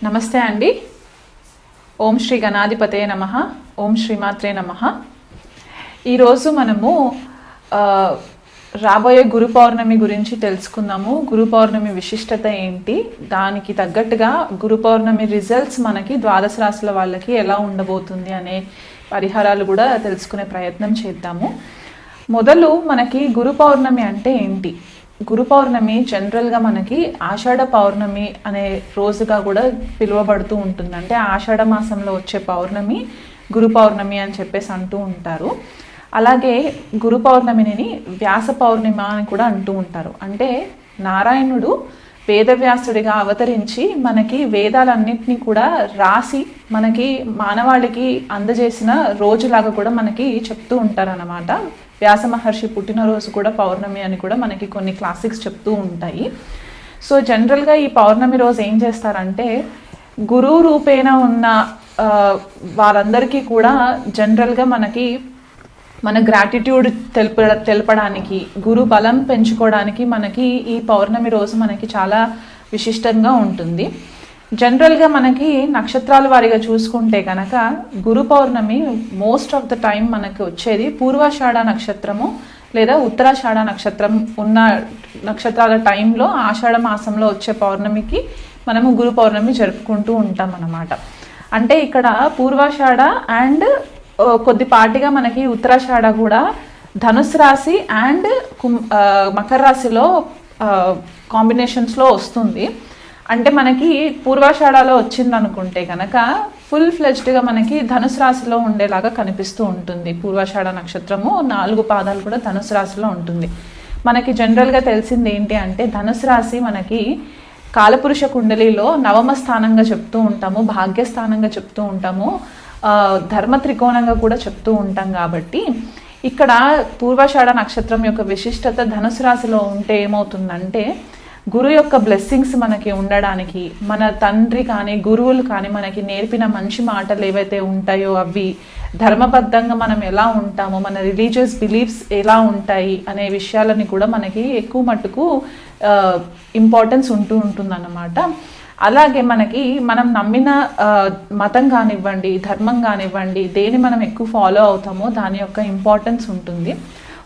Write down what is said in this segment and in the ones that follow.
నమస్తే అండి. ఓం శ్రీ గణాధిపతే నమః. ఓం శ్రీమాత్రే నమః. ఈరోజు మనము రాబోయే గురు పౌర్ణమి గురించి తెలుసుకుందాము. గురు పౌర్ణమి విశిష్టత ఏంటి, దానికి తగ్గట్టుగా గురు పౌర్ణమి రిజల్ట్స్ మనకి ద్వాదశ రాశుల వాళ్ళకి ఎలా ఉండబోతుంది అనే పరిహారాలు కూడా తెలుసుకునే ప్రయత్నం చేద్దాము. మొదలు మనకి గురు పౌర్ణమి అంటే ఏంటి? గురు పౌర్ణమి జనరల్గా మనకి ఆషాఢ పౌర్ణమి అనే రోజుగా కూడా పిలువబడుతూ ఉంటుంది. అంటే ఆషాఢ మాసంలో వచ్చే పౌర్ణమి గురు పౌర్ణమి అని చెప్పేసి అంటూ ఉంటారు. అలాగే గురు పౌర్ణమిని వ్యాస పౌర్ణిమ అని కూడా అంటూ ఉంటారు. అంటే నారాయణుడు వేదవ్యాసుడిగా అవతరించి మనకి వేదాలన్నింటినీ కూడా రాసి మనకి మానవాళికి అందజేసిన రోజులాగా కూడా మనకి చెప్తూ ఉంటారు అన్నమాట. వ్యాస మహర్షి పుట్టినరోజు కూడా పౌర్ణమి అని కూడా మనకి కొన్ని క్లాసిక్స్ చెప్తూ ఉంటాయి. సో జనరల్గా ఈ పౌర్ణమి రోజు ఏం చేస్తారంటే గురువు రూపేణ ఉన్న వారందరికీ కూడా జనరల్గా మనకి మన గ్రాటిట్యూడ్ తెలపడానికి, గురు బలం పెంచుకోవడానికి మనకి ఈ పౌర్ణమి రోజు మనకి చాలా విశిష్టంగా ఉంటుంది. జనరల్గా మనకి నక్షత్రాల వారిగా చూసుకుంటే కనుక గురు పౌర్ణమి మోస్ట్ ఆఫ్ ద టైం మనకి వచ్చేది పూర్వాషాఢ నక్షత్రము లేదా ఉత్తరాషాఢ నక్షత్రం ఉన్న నక్షత్రాల టైంలో ఆషాఢ మాసంలో వచ్చే పౌర్ణమికి మనము గురు పౌర్ణమి జరుపుకుంటూ ఉంటాం అన్నమాట. అంటే ఇక్కడ పూర్వాషాఢ అండ్ కొద్దిపాటిగా మనకి ఉత్తరాషాఢ కూడా ధనుసు రాశి అండ్ మకర రాశిలో కాంబినేషన్స్లో వస్తుంది. అంటే మనకి పూర్వాషాఢలో వచ్చింది అనుకుంటే కనుక ఫుల్ ఫ్లెజ్డ్గా మనకి ధనుసు రాశిలో ఉండేలాగా కనిపిస్తూ ఉంటుంది. పూర్వాషాఢ నక్షత్రము 4 పాదాలు కూడా ధనుసు రాశిలో ఉంటుంది. మనకి జనరల్గా తెలిసింది ఏంటి అంటే ధనుసు రాశి మనకి కాలపురుష కుండలిలో నవమ స్థానంగా చెప్తూ ఉంటాము, భాగ్యస్థానంగా చెప్తూ ఉంటాము, ధర్మ త్రికోణంగా కూడా చెప్తూ ఉంటాం. కాబట్టి ఇక్కడ పూర్వాషాఢ నక్షత్రం యొక్క విశిష్టత ధనుసు రాశిలో ఉంటే ఏమవుతుందంటే గురు యొక్క బ్లెస్సింగ్స్ మనకి ఉండడానికి, మన తండ్రి కానీ గురువులు కానీ మనకి నేర్పిన మంచి మాటలు ఏవైతే ఉంటాయో అవి ధర్మబద్ధంగా మనం ఎలా ఉంటామో, మన రిలీజియస్ బిలీఫ్స్ ఎలా ఉంటాయి అనే విషయాలని కూడా మనకి ఎక్కువ మట్టుకు ఇంపార్టెన్స్ ఉంటుందన్నమాట. అలాగే మనకి మనం నమ్మిన మతం కానివ్వండి, ధర్మం కానివ్వండి, దేని మనం ఎక్కువ ఫాలో అవుతామో దాని యొక్క ఇంపార్టెన్స్ ఉంటుంది.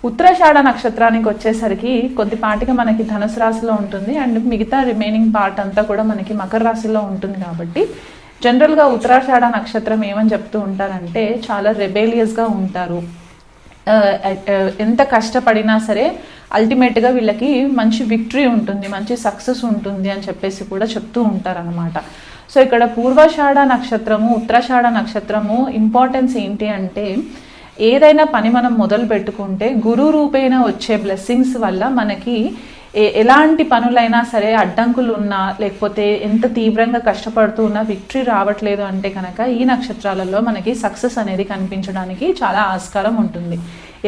ఉత్తరాషాఢ నక్షత్రానికి వచ్చేసరికి కొద్దిపాటిగా మనకి ధనుసు రాశిలో ఉంటుంది అండ్ మిగతా రిమైనింగ్ పార్ట్ అంతా కూడా మనకి మకర రాశిలో ఉంటుంది. కాబట్టి జనరల్గా ఉత్తరాషాఢ నక్షత్రం ఏమని చెప్తూ ఉంటారంటే చాలా రెబేలియస్గా ఉంటారు. ఎంత కష్టపడినా సరే అల్టిమేట్గా వీళ్ళకి మంచి విక్టరీ ఉంటుంది, మంచి సక్సెస్ ఉంటుంది అని చెప్పేసి కూడా చెప్తూ ఉంటారనమాట. సో ఇక్కడ పూర్వాషాఢ నక్షత్రము ఉత్తరాషాఢ నక్షత్రము ఇంపార్టెన్స్ ఏంటి అంటే ఏదైనా పని మనం మొదలు పెట్టుకుంటే గురు రూపేణ వచ్చే బ్లెస్సింగ్స్ వల్ల మనకి ఎలాంటి పనులైనా సరే అడ్డంకులు ఉన్నా లేకపోతే ఎంత తీవ్రంగా కష్టపడుతూ ఉన్నా విక్టరీ రావట్లేదు అంటే కనుక ఈ నక్షత్రాలలో మనకి సక్సెస్ అనేది కనిపించడానికి చాలా ఆస్కారం ఉంటుంది.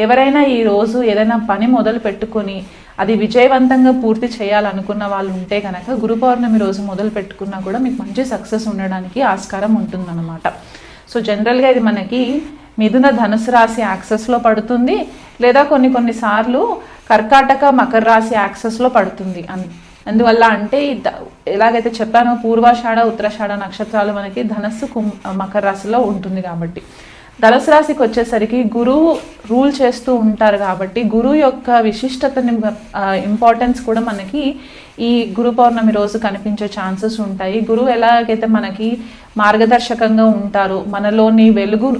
ఎవరైనా ఈ రోజు ఏదైనా పని మొదలు పెట్టుకొని అది విజయవంతంగా పూర్తి చేయాలనుకున్న వాళ్ళు ఉంటే కనుక గురు పౌర్ణమి రోజు మొదలు పెట్టుకున్నా కూడా మీకు మంచి సక్సెస్ ఉండడానికి ఆస్కారం ఉంటుందన్నమాట. సో జనరల్గా ఇది మనకి మిథున ధనుసు రాశి యాక్సెస్లో పడుతుంది, లేదా కొన్నిసార్లు కర్కాటక మకర రాశి యాక్సెస్లో పడుతుంది. అందువల్ల అంటే ఎలాగైతే చెప్పానో పూర్వాషాఢ ఉత్తరాషాఢ నక్షత్రాలు మనకి ధనస్సు మకర రాశిలో ఉంటుంది. కాబట్టి ధనుసు రాశికి వచ్చేసరికి గురువు రూల్ చేస్తూ ఉంటారు. కాబట్టి గురువు యొక్క విశిష్టతని ఇంపార్టెన్స్ కూడా మనకి ఈ గురు పౌర్ణమి రోజు కనిపించే ఛాన్సెస్ ఉంటాయి. గురువు ఎలాగైతే మనకి మార్గదర్శకంగా ఉంటారో, మనలోని వెలుగు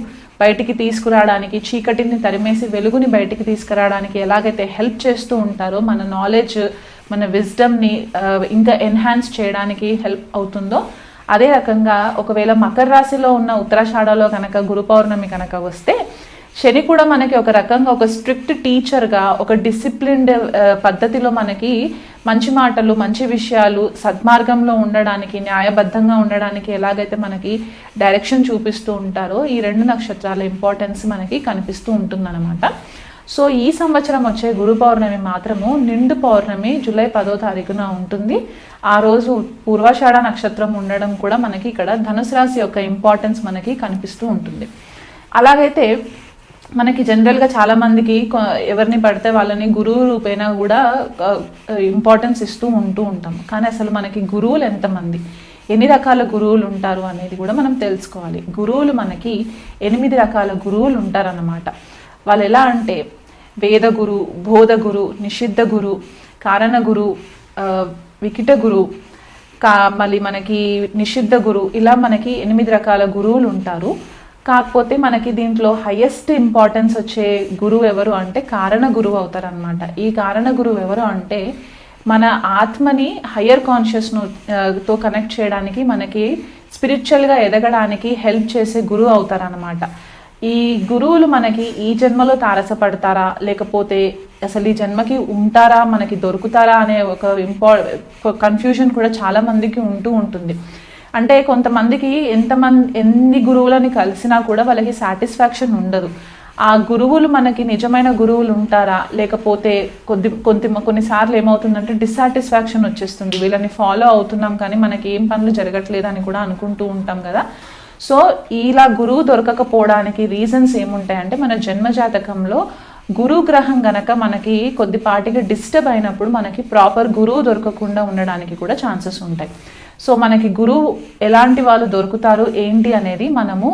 బయటికి తీసుకురావడానికి, చీకటిని తరిమేసి వెలుగుని బయటికి తీసుకురావడానికి ఎలాగైతే హెల్ప్ చేస్తూ ఉంటారో, మన నాలెడ్జ్ మన విజ్డమ్ని ఇంకా ఎన్హాన్స్ చేయడానికి హెల్ప్ అవుతుందో అదే రకంగా ఒకవేళ మకర రాశిలో ఉన్న ఉత్తరాషాఢలో కనుక గురు పౌర్ణమి కనుక వస్తే శని కూడా మనకి ఒక రకంగా ఒక స్ట్రిక్ట్ టీచర్గా ఒక డిసిప్లిన్డ్ పద్ధతిలో మనకి మంచి మాటలు మంచి విషయాలు సద్మార్గంలో ఉండడానికి న్యాయబద్ధంగా ఉండడానికి ఎలాగైతే మనకి డైరెక్షన్ చూపిస్తూ ఉంటారో ఈ 2 నక్షత్రాల ఇంపార్టెన్స్ మనకి కనిపిస్తూ ఉంటుందన్నమాట. సో ఈ సంవత్సరం వచ్చే గురు పౌర్ణమి మాత్రము నిండు పౌర్ణమి జూలై 10వ తారీఖున ఉంటుంది. ఆ రోజు పూర్వాషాఢ నక్షత్రం ఉండడం కూడా మనకి ఇక్కడ ధనుసు రాశి యొక్క ఇంపార్టెన్స్ మనకి కనిపిస్తూ ఉంటుంది. అలాగైతే మనకి జనరల్గా చాలామందికి ఎవరిని పడితే వాళ్ళని గురువు రూపేణ కూడా ఇంపార్టెన్స్ ఇస్తూ ఉంటాం. కానీ అసలు మనకి గురువులు ఎంతమంది, ఎన్ని రకాల గురువులు ఉంటారు అనేది కూడా మనం తెలుసుకోవాలి. గురువులు మనకి 8 రకాల గురువులు ఉంటారన్నమాట. వాళ్ళు ఎలా అంటే వేద గురు, బోధ గురు, నిషిద్ధ గురు, కారణ గురు, వికిట గురు, మళ్ళీ మనకి నిషిద్ధ గురు, ఇలా మనకి 8 రకాల గురువులు ఉంటారు. కాకపోతే మనకి దీంట్లో హైయెస్ట్ ఇంపార్టెన్స్ వచ్చే గురువు ఎవరు అంటే కారణ గురువు అవుతారనమాట. ఈ కారణ గురువు ఎవరు అంటే మన ఆత్మని హయ్యర్ కాన్షియస్తో కనెక్ట్ చేయడానికి, మనకి స్పిరిచువల్గా ఎదగడానికి హెల్ప్ చేసే గురువు అవుతారనమాట. ఈ గురువులు మనకి ఈ జన్మలో తారసపడతారా, లేకపోతే అసలు ఈ జన్మకి ఉంటారా, మనకి దొరుకుతారా అనే ఒక కన్ఫ్యూజన్ కూడా చాలా మందికి ఉంటుంది. అంటే కొంతమందికి ఎన్ని గురువులని కలిసినా కూడా వాళ్ళకి సాటిస్ఫాక్షన్ ఉండదు. ఆ గురువులు మనకి నిజమైన గురువులు ఉంటారా, లేకపోతే కొన్నిసార్లు ఏమవుతుందంటే డిస్సాటిస్ఫాక్షన్ వచ్చేస్తుంది. వీళ్ళని ఫాలో అవుతున్నాం కానీ మనకి ఏం పనులు జరగట్లేదు అని కూడా అనుకుంటూ ఉంటాం కదా. సో ఇలా గురువు దొరకకపోవడానికి రీజన్స్ ఏముంటాయంటే మన జన్మజాతకంలో గురు గ్రహం గనక మనకి కొద్దిపాటిగా డిస్టర్బ్ అయినప్పుడు మనకి ప్రాపర్ గురువు దొరకకుండా ఉండడానికి కూడా ఛాన్సెస్ ఉంటాయి. సో మనకి గురువు ఎలాంటి వాళ్ళు దొరుకుతారు ఏంటి అనేది మనము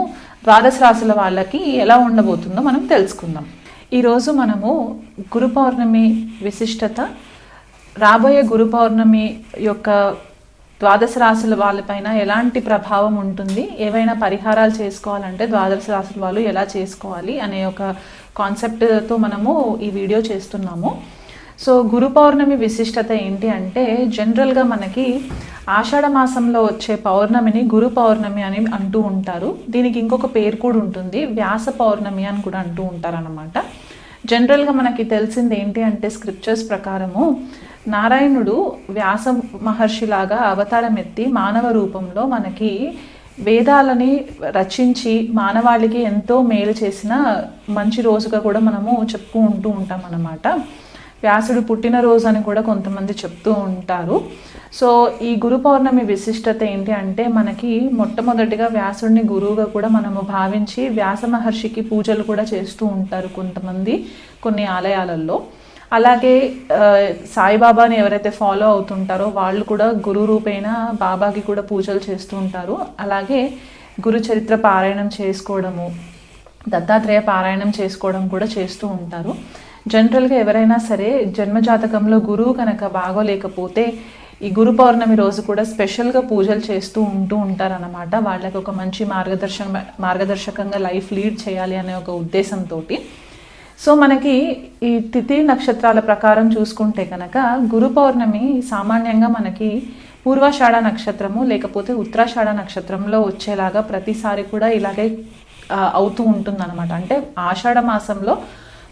ద్వాదశ రాశుల వాళ్ళకి ఎలా ఉండబోతుందో మనం తెలుసుకుందాం. ఈరోజు మనము గురు పౌర్ణమి విశిష్టత, రాబోయే గురు పౌర్ణమి యొక్క ద్వాదశ రాశుల వాళ్ళపైన ఎలాంటి ప్రభావం ఉంటుంది, ఏవైనా పరిహారాలు చేసుకోవాలంటే ద్వాదశ రాశుల వాళ్ళు ఎలా చేసుకోవాలి అనే ఒక కాన్సెప్ట్తో మనము ఈ వీడియో చేస్తున్నాము. సో గురు పౌర్ణమి విశిష్టత ఏంటి అంటే జనరల్గా మనకి ఆషాఢ మాసంలో వచ్చే పౌర్ణమిని గురు పౌర్ణమి అని అంటూ ఉంటారు. దీనికి ఇంకొక పేరు కూడా ఉంటుంది, వ్యాస పౌర్ణమి అని కూడా అంటూ ఉంటారు అన్నమాట. జనరల్గా మనకి తెలిసింది ఏంటి అంటే స్క్రిప్చర్స్ ప్రకారము నారాయణుడు వ్యాస మహర్షిలాగా అవతారం ఎత్తి మానవ రూపంలో మనకి వేదాలని రచించి మానవాళికి ఎంతో మేలు చేసిన మంచి రోజుగా కూడా మనము చెప్పుకుంటూ ఉంటాం అన్నమాట. వ్యాసుడు పుట్టినరోజు అని కూడా కొంతమంది చెప్తూ ఉంటారు. సో ఈ గురు పౌర్ణమి విశిష్టత ఏంటి అంటే మనకి మొట్టమొదటిగా వ్యాసుడిని గురువుగా కూడా మనము భావించి వ్యాస మహర్షికి పూజలు కూడా చేస్తూ ఉంటారు కొంతమంది కొన్ని ఆలయాలలో. అలాగే సాయిబాబాని ఎవరైతే ఫాలో అవుతుంటారో వాళ్ళు కూడా గురు రూపేణ బాబాకి కూడా పూజలు చేస్తూ ఉంటారు. అలాగే గురు చరిత్ర పారాయణం చేసుకోవడము, దత్తాత్రేయ పారాయణం చేసుకోవడం కూడా చేస్తూ ఉంటారు. జనరల్గా ఎవరైనా సరే జన్మజాతకంలో గురువు కనుక బాగోలేకపోతే ఈ గురు పౌర్ణమి రోజు కూడా స్పెషల్గా పూజలు చేస్తూ ఉంటారన్నమాట. వాళ్ళకి ఒక మంచి మార్గదర్శకంగా లైఫ్ లీడ్ చేయాలి అనే ఒక ఉద్దేశంతో. సో మనకి ఈ తిథి నక్షత్రాల ప్రకారం చూసుకుంటే కనుక గురు పౌర్ణమి సామాన్యంగా మనకి పూర్వాషాఢ నక్షత్రము లేకపోతే ఉత్తరాషాఢ నక్షత్రంలో వచ్చేలాగా ప్రతిసారి కూడా ఇలాగే అవుతూ ఉంటుందన్నమాట. అంటే ఆషాఢ మాసంలో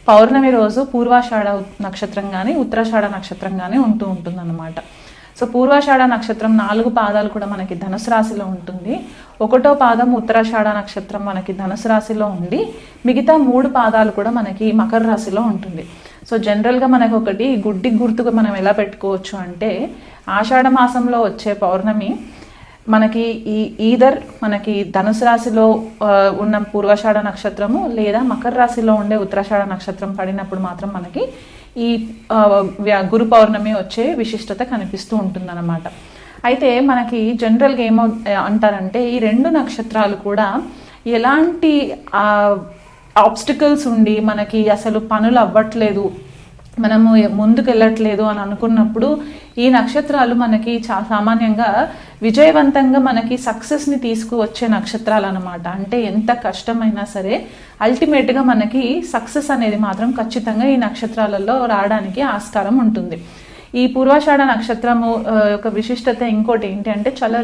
పౌర్ణమి రోజు పూర్వాషాఢ నక్షత్రం కానీ ఉత్తరాషాఢ నక్షత్రం కానీ ఉంటుందన్నమాట. సో పూర్వాషాఢ నక్షత్రం 4 పాదాలు కూడా మనకి ధనుసు రాశిలో ఉంటుంది. 1వ పాదం ఉత్తరాషాఢ నక్షత్రం మనకి ధనుసు రాశిలో ఉండి మిగతా 3 పాదాలు కూడా మనకి మకర రాశిలో ఉంటుంది. సో జనరల్గా మనకు ఒకటి గుడ్డి గుర్తుగా మనం ఎలా పెట్టుకోవచ్చు అంటే ఆషాఢ మాసంలో వచ్చే పౌర్ణమి మనకి మనకి ధనుసు రాశిలో ఉన్న పూర్వాషాఢ నక్షత్రము లేదా మకర రాశిలో ఉండే ఉత్తరాషాఢ నక్షత్రం పడినప్పుడు మాత్రం మనకి ఈ గురు పౌర్ణమి వచ్చే విశిష్టత కనిపిస్తూ ఉంటుందన్నమాట. అయితే మనకి జనరల్గా అంటారంటే ఈ 2 నక్షత్రాలు కూడా ఎలాంటి ఆబ్స్టికల్స్ ఉండి మనకి అసలు పనులు అవ్వట్లేదు, మనము ముందుకు వెళ్ళట్లేదు అని అనుకున్నప్పుడు ఈ నక్షత్రాలు మనకి సామాన్యంగా విజయవంతంగా మనకి సక్సెస్ని తీసుకువచ్చే నక్షత్రాలు అనమాట. అంటే ఎంత కష్టమైనా సరే అల్టిమేట్గా మనకి సక్సెస్ అనేది మాత్రం ఖచ్చితంగా ఈ నక్షత్రాలలో రావడానికి ఆస్కారం ఉంటుంది. ఈ పూర్వాషాఢ నక్షత్రము యొక్క విశిష్టత ఇంకోటి ఏంటి అంటే చాలా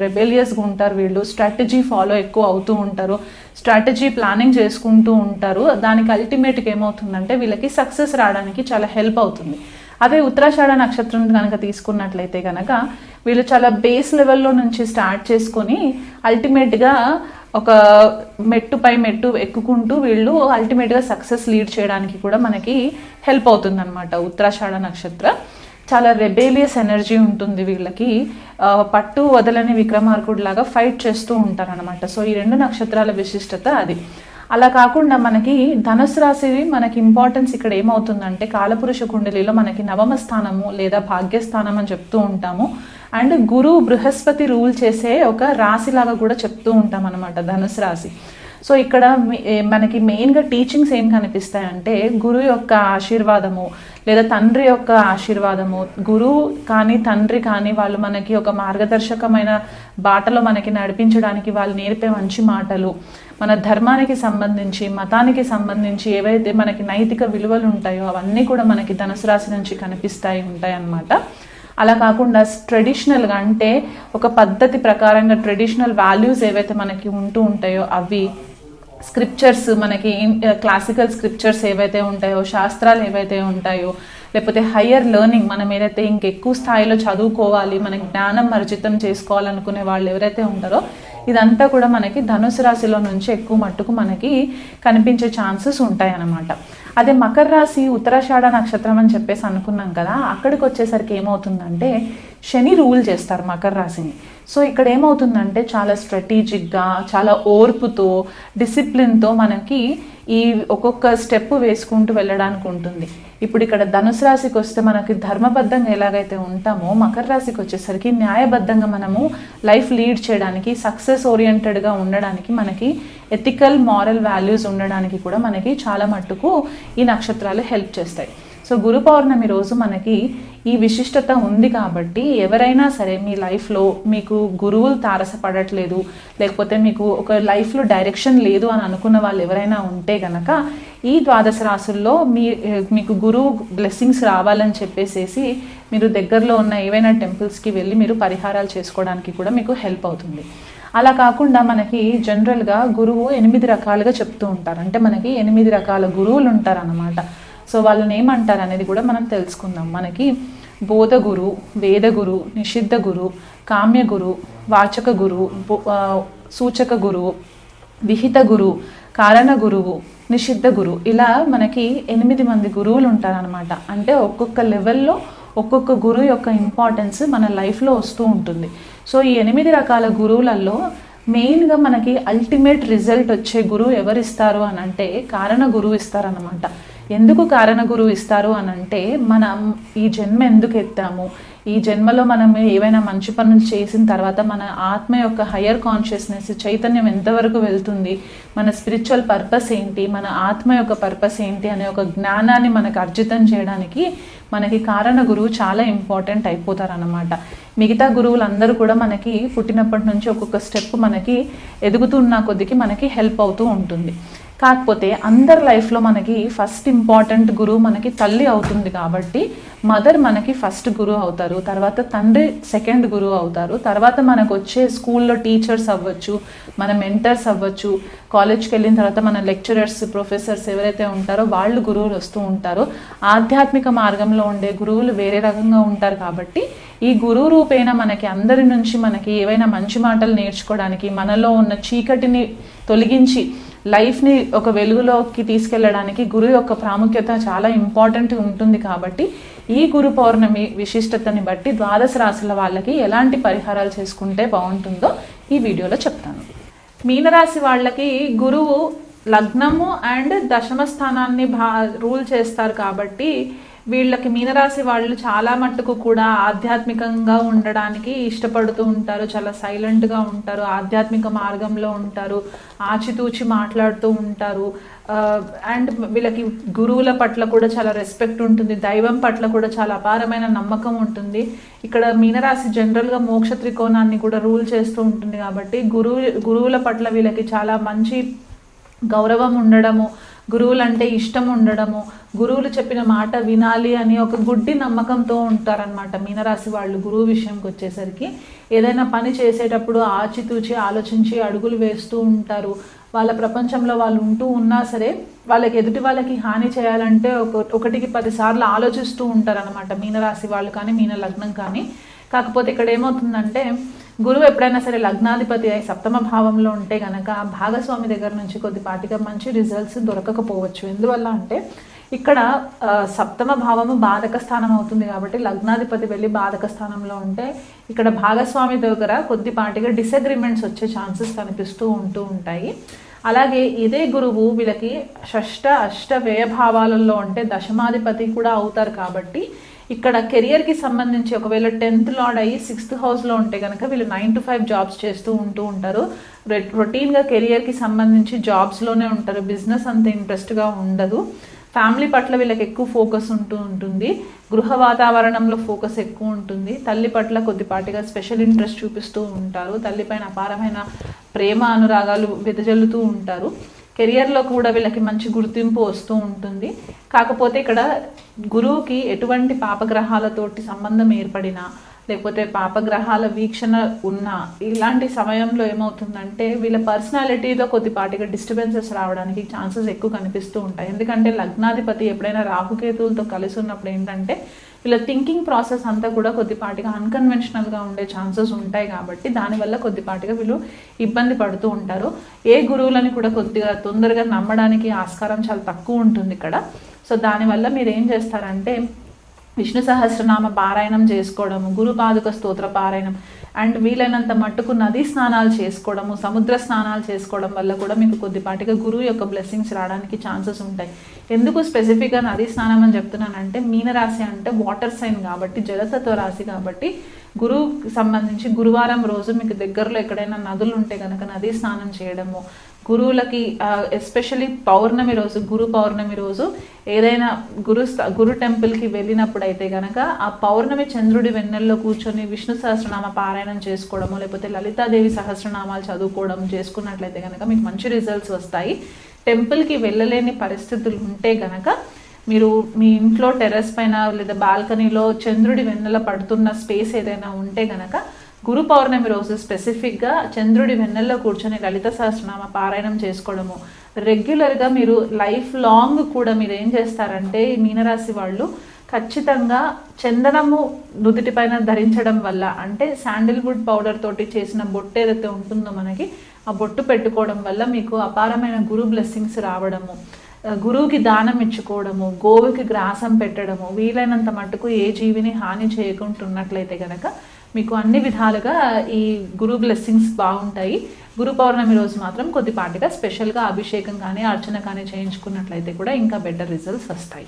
రెబెలియస్గా ఉంటారు వీళ్ళు, స్ట్రాటజీ ఫాలో ఎక్కువ అవుతూ ఉంటారు, స్ట్రాటజీ ప్లానింగ్ చేసుకుంటూ ఉంటారు. దానికి అల్టిమేట్గా ఏమవుతుందంటే వీళ్ళకి సక్సెస్ రావడానికి చాలా హెల్ప్ అవుతుంది. అదే ఉత్తరాషాఢ నక్షత్రం కనుక తీసుకున్నట్లయితే కనుక వీళ్ళు చాలా బేస్ లెవెల్లో నుంచి స్టార్ట్ చేసుకొని అల్టిమేట్గా ఒక మెట్టుపై మెట్టు ఎక్కుకుంటూ వీళ్ళు అల్టిమేట్గా సక్సెస్ లీడ్ చేయడానికి కూడా మనకి హెల్ప్ అవుతుంది అనమాట. ఉత్తరాషాఢ నక్షత్ర చాలా రెబేలియస్ ఎనర్జీ ఉంటుంది వీళ్ళకి, పట్టు వదలని విక్రమార్కుడు లాగా ఫైట్ చేస్తూ ఉంటారు అనమాట. సో ఈ 2 నక్షత్రాల విశిష్టత అది. అలా కాకుండా మనకి ధనుసు రాశి మనకి ఇంపార్టెన్స్ ఇక్కడ ఏమవుతుందంటే కాలపురుష కుండలిలో మనకి 9వ స్థానము లేదా భాగ్యస్థానం అని చెప్తూ ఉంటాము. అండ్ గురువు బృహస్పతి రూల్ చేసే ఒక రాశిలాగా కూడా చెప్తూ ఉంటాం అనమాట ధనుసు రాశి. సో ఇక్కడ మనకి మెయిన్గా టీచింగ్స్ ఏం కనిపిస్తాయంటే గురువు యొక్క ఆశీర్వాదము లేదా తండ్రి యొక్క ఆశీర్వాదము, గురువు కానీ తండ్రి కానీ వాళ్ళు మనకి ఒక మార్గదర్శకమైన బాటలో మనకి నడిపించడానికి వాళ్ళు నేర్పే మంచి మాటలు, మన ధర్మానికి సంబంధించి మతానికి సంబంధించి ఏవైతే మనకి నైతిక విలువలు ఉంటాయో అవన్నీ కూడా మనకి ధనుసు రాశి నుంచి ఉంటాయి అన్నమాట. అలా కాకుండా ట్రెడిషనల్గా అంటే ఒక పద్ధతి ప్రకారంగా ట్రెడిషనల్ వాల్యూస్ ఏవైతే మనకి ఉంటూ ఉంటాయో అవి, స్క్రిప్చర్స్ మనకి క్లాసికల్ స్క్రిప్చర్స్ ఏవైతే ఉంటాయో, శాస్త్రాలు ఏవైతే ఉంటాయో, లేకపోతే హయ్యర్ లెర్నింగ్ మనం ఏదైతే ఇంకెక్కువ స్థాయిలో చదువుకోవాలి, మన జ్ఞానం అర్జితం చేసుకోవాలనుకునే వాళ్ళు ఎవరైతే ఉంటారో ఇదంతా కూడా మనకి ధనుసు రాశిలో నుంచి ఎక్కువ మట్టుకు మనకి కనిపించే ఛాన్సెస్ ఉంటాయి అన్నమాట. అదే మకర రాశి ఉత్తరాషాఢ నక్షత్రం అని చెప్పేసి అనుకున్నాం కదా, అక్కడికి వచ్చేసరికి ఏమవుతుందంటే శని రూల్ చేస్తారు మకర రాశిని. సో ఇక్కడ ఏమవుతుందంటే చాలా స్ట్రాటజిక్గా, చాలా ఓర్పుతో, డిసిప్లిన్తో మనకి ఈ ఒక్కొక్క స్టెప్ వేసుకుంటూ వెళ్ళడానికి ఉంటుంది. ఇప్పుడు ఇక్కడ ధనుసు రాశికి వస్తే మనకి ధర్మబద్ధంగా ఎలాగైతే ఉంటామో మకర రాశికి వచ్చేసరికి న్యాయబద్ధంగా మనము లైఫ్ లీడ్ చేయడానికి, సక్సెస్ ఓరియంటెడ్గా ఉండడానికి, మనకి ఎథికల్ మారల్ వాల్యూస్ ఉండడానికి కూడా మనకి చాలా మట్టుకు ఈ నక్షత్రాలు హెల్ప్ చేస్తాయి. సో గురు పౌర్ణమి రోజు మనకి ఈ విశిష్టత ఉంది కాబట్టి ఎవరైనా సరే మీ లైఫ్లో మీకు గురువులు తారసపడట్లేదు, లేకపోతే మీకు ఒక లైఫ్లో డైరెక్షన్ లేదు అని అనుకున్న వాళ్ళు ఎవరైనా ఉంటే గనక ఈ ద్వాదశ రాశుల్లో మీకు గురువు బ్లెస్సింగ్స్ రావాలని చెప్పేసి మీరు దగ్గరలో ఉన్న ఏవైనా టెంపుల్స్కి వెళ్ళి మీరు పరిహారాలు చేసుకోవడానికి కూడా మీకు హెల్ప్ అవుతుంది. అలా కాకుండా మనకి జనరల్గా గురువు 8 రకాలుగా చెప్తూ ఉంటారు. అంటే మనకి 8 రకాల గురువులు ఉంటారన్నమాట. సో వాళ్ళని ఏమంటారు అనేది కూడా మనం తెలుసుకుందాం. మనకి బోధ గురు, వేద గురు, నిషిద్ధ గురు, కామ్య గురు, వాచక గురు, సూచక గురువు, విహిత గురు, కారణ గురువు, నిషిద్ధ గురు, ఇలా మనకి 8 మంది గురువులు ఉంటారనమాట. అంటే ఒక్కొక్క లెవెల్లో ఒక్కొక్క గురువు యొక్క ఇంపార్టెన్స్ మన లైఫ్లో వస్తూ ఉంటుంది. సో ఈ 8 రకాల గురువులలో మెయిన్గా మనకి అల్టిమేట్ రిజల్ట్ వచ్చే గురువు ఎవరిస్తారు అని అంటే కారణ గురువు ఇస్తారనమాట. ఎందుకు కారణ గురువు ఇస్తారు అని అంటే మనం ఈ జన్మ ఎందుకు ఎత్తాము, ఈ జన్మలో మనం ఏవైనా మంచి పనులు చేసిన తర్వాత మన ఆత్మ యొక్క హయ్యర్ కాన్షియస్నెస్ చైతన్యం ఎంతవరకు వెళ్తుంది, మన స్పిరిచువల్ పర్పస్ ఏంటి, మన ఆత్మ యొక్క పర్పస్ ఏంటి అనే ఒక జ్ఞానాన్ని మనకు అర్జితం చేయడానికి మనకి కారణ గురువు చాలా ఇంపార్టెంట్ అయిపోతారన్నమాట. మిగతా గురువులందరూ కూడా మనకి పుట్టినప్పటి నుంచి ఒక్కొక్క స్టెప్ మనకి ఎదుగుతున్న కొద్దికి మనకి హెల్ప్ అవుతూ ఉంటుంది. కాకపోతే అందరి లైఫ్లో మనకి ఫస్ట్ ఇంపార్టెంట్ గురువు మనకి తల్లి అవుతుంది కాబట్టి మదర్ మనకి ఫస్ట్ గురువు అవుతారు, తర్వాత తండ్రి సెకండ్ గురువు అవుతారు, తర్వాత మనకు వచ్చే స్కూల్లో టీచర్స్ అవ్వచ్చు, మన మెంటర్స్ అవ్వచ్చు, కాలేజ్కి వెళ్ళిన తర్వాత మన లెక్చరర్స్, ప్రొఫెసర్స్ ఎవరైతే ఉంటారో వాళ్ళు గురువులు వస్తూ ఉంటారు. ఆధ్యాత్మిక మార్గంలో ఉండే గురువులు వేరే రకంగా ఉంటారు కాబట్టి ఈ గురువు రూపేణ మనకి అందరి నుంచి మనకి ఏవైనా మంచి మాటలు నేర్చుకోవడానికి, మనలో ఉన్న చీకటిని తొలగించి లైఫ్ని ఒక వెలుగులోకి తీసుకెళ్ళడానికి గురువు యొక్క ప్రాముఖ్యత చాలా ఇంపార్టెంట్ ఉంటుంది. కాబట్టి ఈ గురు పౌర్ణమి విశిష్టతని బట్టి ద్వాదశ రాశుల వాళ్ళకి ఎలాంటి పరిహారాలు చేసుకుంటే బాగుంటుందో ఈ వీడియోలో చెప్తాను. మీనరాశి వాళ్ళకి గురువు లగ్నము అండ్ దశమ స్థానాన్ని రూల్ చేస్తారు కాబట్టి వీళ్ళకి మీనరాశి వాళ్ళు చాలా మట్టుకు కూడా ఆధ్యాత్మికంగా ఉండడానికి ఇష్టపడుతూ ఉంటారు, చాలా సైలెంట్గా ఉంటారు, ఆధ్యాత్మిక మార్గంలో ఉంటారు, ఆచితూచి మాట్లాడుతూ ఉంటారు. అండ్ వీళ్ళకి గురువుల పట్ల కూడా చాలా రెస్పెక్ట్ ఉంటుంది, దైవం పట్ల కూడా చాలా అపారమైన నమ్మకం ఉంటుంది. ఇక్కడ మీనరాశి జనరల్గా మోక్ష త్రికోణాన్ని కూడా రూల్ చేస్తూ ఉంటుంది కాబట్టి గురువుల పట్ల వీళ్ళకి చాలా మంచి గౌరవం ఉండడము, గురువులు అంటే ఇష్టం ఉండడము, గురువులు చెప్పిన మాట వినాలి అని ఒక గుడ్డి నమ్మకంతో ఉంటారనమాట మీనరాశి వాళ్ళు. గురువు విషయంకి వచ్చేసరికి ఏదైనా పని చేసేటప్పుడు ఆచితూచి ఆలోచించి అడుగులు వేస్తూ ఉంటారు. వాళ్ళ ప్రపంచంలో వాళ్ళు ఉంటూ ఉన్నా సరే వాళ్ళకి ఎదుటి వాళ్ళకి హాని చేయాలంటే ఒకటికి 10 సార్లు ఆలోచిస్తూ ఉంటారనమాట మీనరాశి వాళ్ళు కానీ మీన లగ్నం కానీ. కాకపోతే ఇక్కడ ఏమవుతుందంటే గురువు ఎప్పుడైనా సరే లగ్నాధిపతి అయి సప్తమ భావంలో ఉంటే కనుక భాగస్వామి దగ్గర నుంచి కొద్దిపాటిగా మంచి రిజల్ట్స్ దొరకకపోవచ్చు. ఎందువల్ల అంటే ఇక్కడ సప్తమ భావము బాధక స్థానం అవుతుంది కాబట్టి లగ్నాధిపతి వెళ్ళి బాధక స్థానంలో ఉంటే ఇక్కడ భాగస్వామి దగ్గర కొద్దిపాటిగా డిసగ్రిమెంట్స్ వచ్చే ఛాన్సెస్ కనిపిస్తూ ఉంటాయి. అలాగే ఇదే గురువు వీళ్ళకి షష్ట అష్ట వ్యయ భావాలలో ఉంటే దశమాధిపతి కూడా అవుతారు కాబట్టి ఇక్కడ కెరియర్కి సంబంధించి ఒకవేళ 10th లార్డ్ అయ్యి 6th హౌస్లో ఉంటే కనుక వీళ్ళు 9 to 5 జాబ్స్ చేస్తూ ఉంటారు. రొటీన్గా కెరియర్కి సంబంధించి జాబ్స్లోనే ఉంటారు. బిజినెస్ అంత ఇంట్రెస్ట్గా ఉండదు. ఫ్యామిలీ పట్ల వీళ్ళకి ఎక్కువ ఫోకస్ ఉంటుంది. గృహ వాతావరణంలో ఫోకస్ ఎక్కువ ఉంటుంది. తల్లి పట్ల కొద్దిపాటిగా స్పెషల్ ఇంట్రెస్ట్ చూపిస్తూ ఉంటారు. తల్లిపైన అపారమైన ప్రేమ అనురాగాలు వెదజల్లుతూ ఉంటారు. కెరియర్లో కూడా వీళ్ళకి మంచి గుర్తింపు వస్తూ ఉంటుంది. కాకపోతే ఇక్కడ గురువుకి ఎటువంటి పాపగ్రహాలతోటి సంబంధం ఏర్పడినా లేకపోతే పాపగ్రహాల వీక్షణ ఉన్నా ఇలాంటి సమయంలో ఏమవుతుందంటే వీళ్ళ పర్సనాలిటీలో కొద్దిపాటిగా డిస్టర్బెన్సెస్ రావడానికి ఛాన్సెస్ ఎక్కువ కనిపిస్తూ ఉంటాయి. ఎందుకంటే లగ్నాధిపతి ఎప్పుడైనా రాహుకేతువులతో కలిసి ఉన్నప్పుడు ఏంటంటే వీళ్ళ థింకింగ్ ప్రాసెస్ అంతా కూడా కొద్దిపాటిగా అన్కన్వెన్షనల్గా ఉండే ఛాన్సెస్ ఉంటాయి. కాబట్టి దానివల్ల కొద్దిపాటిగా వీళ్ళు ఇబ్బంది పడుతూ ఉంటారు. ఏ గురువులని కూడా కొద్దిగా తొందరగా నమ్మడానికి ఆస్కారం చాలా తక్కువ ఉంటుంది ఇక్కడ. సో దానివల్ల మీరు ఏం చేస్తారంటే విష్ణు సహస్రనామ పారాయణం చేసుకోవడము, గురుపాదుక స్తోత్ర పారాయణం అండ్ వీలైనంత మట్టుకు నదీ స్నానాలు చేసుకోవడము, సముద్ర స్నానాలు చేసుకోవడం వల్ల కూడా మీకు కొద్దిపాటిగా గురువు యొక్క బ్లెస్సింగ్స్ రావడానికి ఛాన్సెస్ ఉంటాయి. ఎందుకు స్పెసిఫిక్గా నదీ స్నానం అని చెప్తున్నానంటే మీనరాశి అంటే వాటర్ సైన్ కాబట్టి, జలతత్వ రాశి కాబట్టి గురువుకి సంబంధించి గురువారం రోజు మీకు దగ్గరలో ఎక్కడైనా నదులు ఉంటే కనుక నదీ స్నానం చేయడము, గురువులకి ఎస్పెషల్లీ పౌర్ణమి రోజు, గురు పౌర్ణమి రోజు ఏదైనా గురు టెంపుల్కి వెళ్ళినప్పుడు అయితే కనుక ఆ పౌర్ణమి చంద్రుడి వెన్నెల్లో కూర్చొని విష్ణు సహస్రనామ పారాయణం చేసుకోవడము లేకపోతే లలితాదేవి సహస్రనామాలు చదువుకోవడం చేసుకున్నట్లయితే కనుక మీకు మంచి రిజల్ట్స్ వస్తాయి. టెంపుల్కి వెళ్ళలేని పరిస్థితులు ఉంటే కనుక మీరు మీ ఇంట్లో టెర్రస్ పైన లేదా బాల్కనీలో చంద్రుడి వెన్నెల పడుతున్న స్పేస్ ఏదైనా ఉంటే కనుక గురు పౌర్ణమి రోజు స్పెసిఫిక్గా చంద్రుడి వెన్నెల్లో కూర్చొని లలిత సహస్రనామ పారాయణం చేసుకోవడము, రెగ్యులర్గా మీరు లైఫ్ లాంగ్ కూడా మీరు ఏం చేస్తారంటే మీనరాశి వాళ్ళు ఖచ్చితంగా చందనము నుదుటి పైన ధరించడం వల్ల అంటే శాండిల్వుడ్ పౌడర్ తోటి చేసిన బొట్టు ఏదైతే ఉంటుందో మనకి ఆ బొట్టు పెట్టుకోవడం వల్ల మీకు అపారమైన గురు బ్లెస్సింగ్స్ రావడము, గురువుకి దానం ఇచ్చుకోవడము, గోవుకి గ్రాసం పెట్టడము, వీలైనంత మట్టుకు ఏ జీవిని హాని చేయకుంటున్నట్లయితే కనుక మీకు అన్ని విధాలుగా ఈ గురు బ్లెస్సింగ్స్ బాగుంటాయి. గురు పౌర్ణమి రోజు మాత్రం కొద్దిపాటిగా స్పెషల్గా అభిషేకం కానీ అర్చన కానీ చేయించుకున్నట్లయితే కూడా ఇంకా బెటర్ రిజల్ట్స్ వస్తాయి.